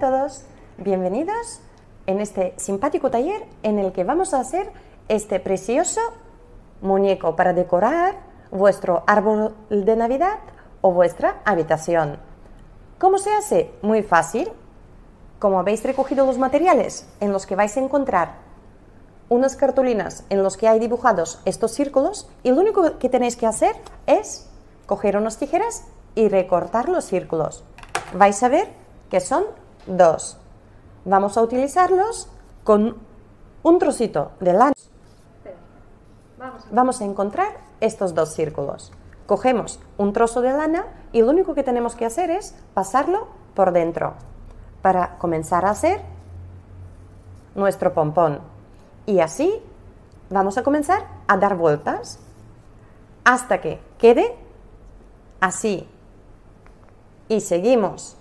todos, bienvenidos en este simpático taller en el que vamos a hacer este precioso muñeco para decorar vuestro árbol de Navidad o vuestra habitación. ¿Cómo se hace? Muy fácil. Como habéis recogido los materiales en los que vais a encontrar unas cartulinas en los que hay dibujados estos círculos, y lo único que tenéis que hacer es coger unas tijeras y recortar los círculos. Vais a ver que son dos. Vamos a utilizarlos con un trocito de lana. Vamos a encontrar estos dos círculos. Cogemos un trozo de lana y lo único que tenemos que hacer es pasarlo por dentro para comenzar a hacer nuestro pompón. Y así vamos a comenzar a dar vueltas hasta que quede así. Y seguimos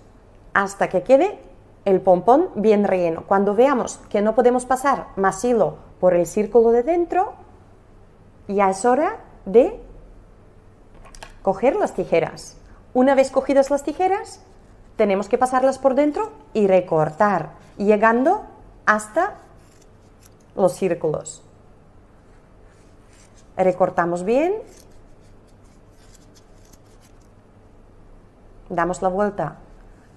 hasta que quede el pompón bien relleno. Cuando veamos que no podemos pasar más hilo por el círculo de dentro, ya es hora de coger las tijeras. Una vez cogidas las tijeras, tenemos que pasarlas por dentro y recortar, llegando hasta los círculos. Recortamos bien, damos la vuelta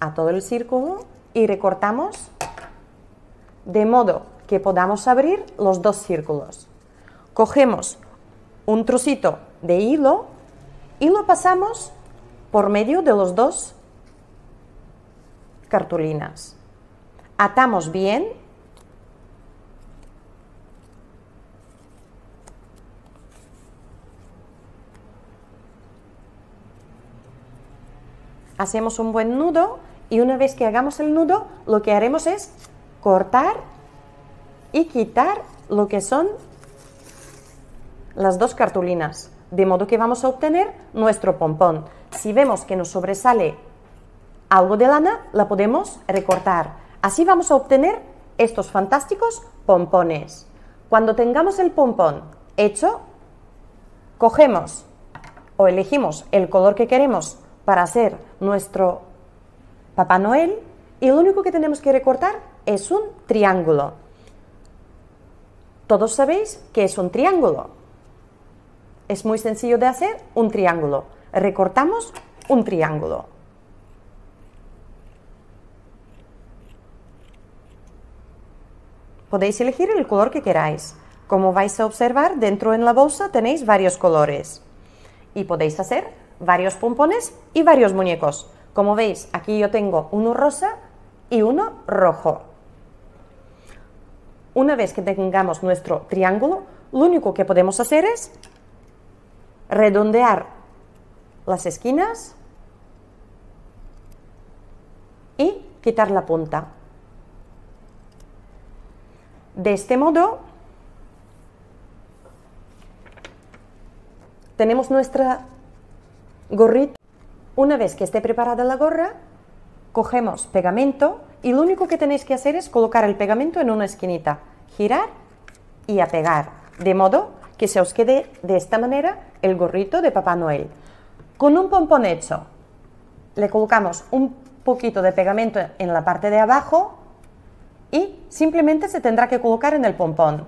a todo el círculo y recortamos de modo que podamos abrir los dos círculos. Cogemos un trocito de hilo y lo pasamos por medio de los dos cartulinas. Atamos bien. Hacemos un buen nudo y una vez que hagamos el nudo, lo que haremos es cortar y quitar lo que son las dos cartulinas, de modo que vamos a obtener nuestro pompón. Si vemos que nos sobresale algo de lana, la podemos recortar. Así vamos a obtener estos fantásticos pompones. Cuando tengamos el pompón hecho, cogemos o elegimos el color que queremos para hacer nuestro Papá Noel y lo único que tenemos que recortar es un triángulo. Todos sabéis qué es un triángulo. Es muy sencillo de hacer un triángulo. Recortamos un triángulo. Podéis elegir el color que queráis. Como vais a observar, dentro en la bolsa tenéis varios colores. Y podéis hacer varios pompones y varios muñecos. Como veis, aquí yo tengo uno rosa y uno rojo. Una vez que tengamos nuestro triángulo, lo único que podemos hacer es redondear las esquinas y quitar la punta. De este modo tenemos nuestra gorrita. Una vez que esté preparada la gorra, cogemos pegamento y lo único que tenéis que hacer es colocar el pegamento en una esquinita, girar y a pegar, de modo que se os quede de esta manera el gorrito de Papá Noel. Con un pompón hecho, le colocamos un poquito de pegamento en la parte de abajo y simplemente se tendrá que colocar en el pompón.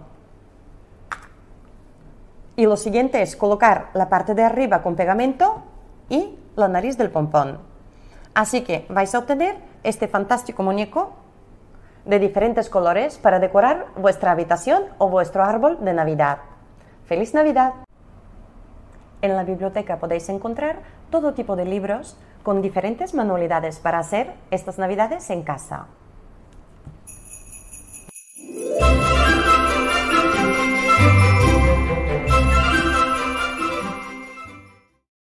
Y lo siguiente es colocar la parte de arriba con pegamento y la nariz del pompón. Así que vais a obtener este fantástico muñeco de diferentes colores para decorar vuestra habitación o vuestro árbol de Navidad. ¡Feliz Navidad! En la biblioteca podéis encontrar todo tipo de libros con diferentes manualidades para hacer estas Navidades en casa.